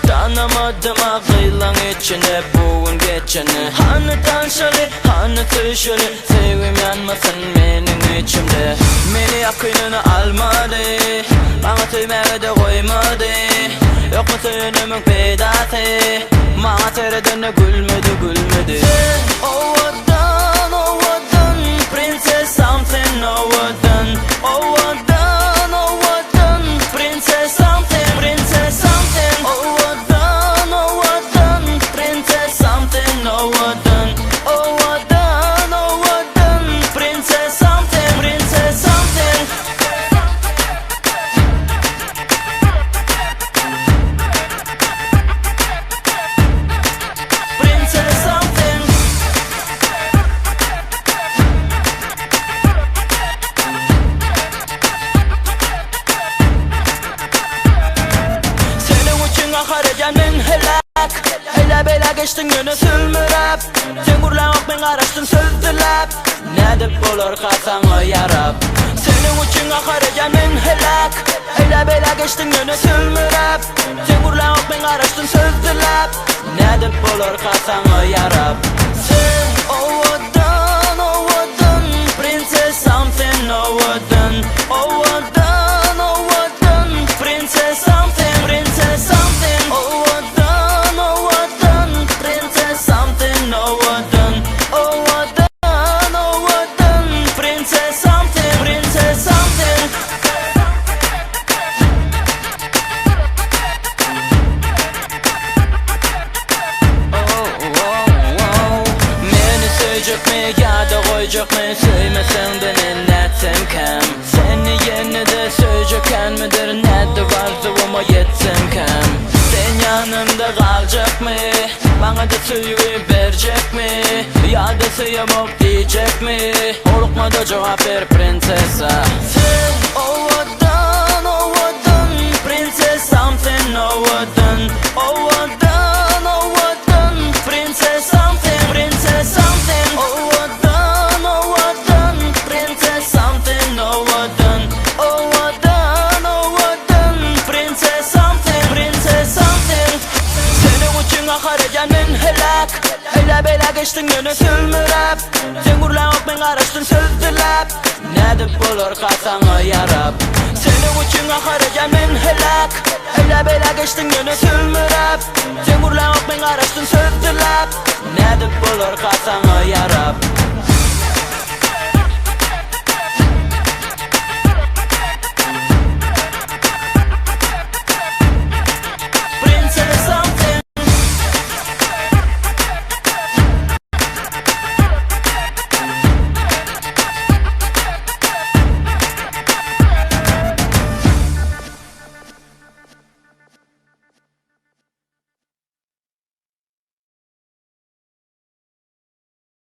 Tanımadım akıylan içine bugün geçeni. Hani tanışalı, hani tüşülü, sevim yanmasın benim içimde. Beni yakınını almadı, bana tüymeye de koymadı. Yok mu tüyünümün pedası, bana teredene gülmedi gülmedi. Sen ovadan ovadan, prenses something ovadan. Ovadan ovadan, prenses something, prenses something. Ovadan ovadan, prenses something ovadan. Ovadan ovadan, prenses something, prenses something. Princess something. Senin için aharacan ben helak. Hele bela geçtin günü sülmürep. Sen gurlamak ben araştın söz dilep. Ne dip olur kalsan o yarab. Senin için aharacan ben helak. Hele bela geçtin günü sülmürep. Sen gurlamak ben araştın söz dilep. Ne dip olur kalsan o yarab. Sen ovadan ovadan, prenses something ovadan. Ovadan ovadan, prenses something, prenses something. Ovadan ovadan, prenses something ovadan. Ovadan ovadan, prenses something, prenses something. Meni söyleyecek mi ya da koyacak mı? Söymesen de ne etsem kem. Seni yerine de söyleyecekken midir? Ne de vardı ama yetsem kem. Sen yanımda kalacak mı? Bana da suyu verecek mi? Ya da suyamok diyecek mi? Olukma da cevap ver prinsesa. Sen ovadan ovadan, prenses something ovadan. Ovadan ovadan, prenses something, prenses something. Ovadan ovadan, prenses something ovadan. Ovadan ovadan, prenses something, prenses something. Senin için aharacan ben helak. Hele bela geçtin günü sülmürep. Sen gurlamak ben araştın söz dilep. Ne dip olur kalsan o yarab. Senin için aharacan ben helak. Hele bela geçtin günü sülmürep. Sen gurlamak ben araştın söz dilep. Ne dip olur kalsan o yarab.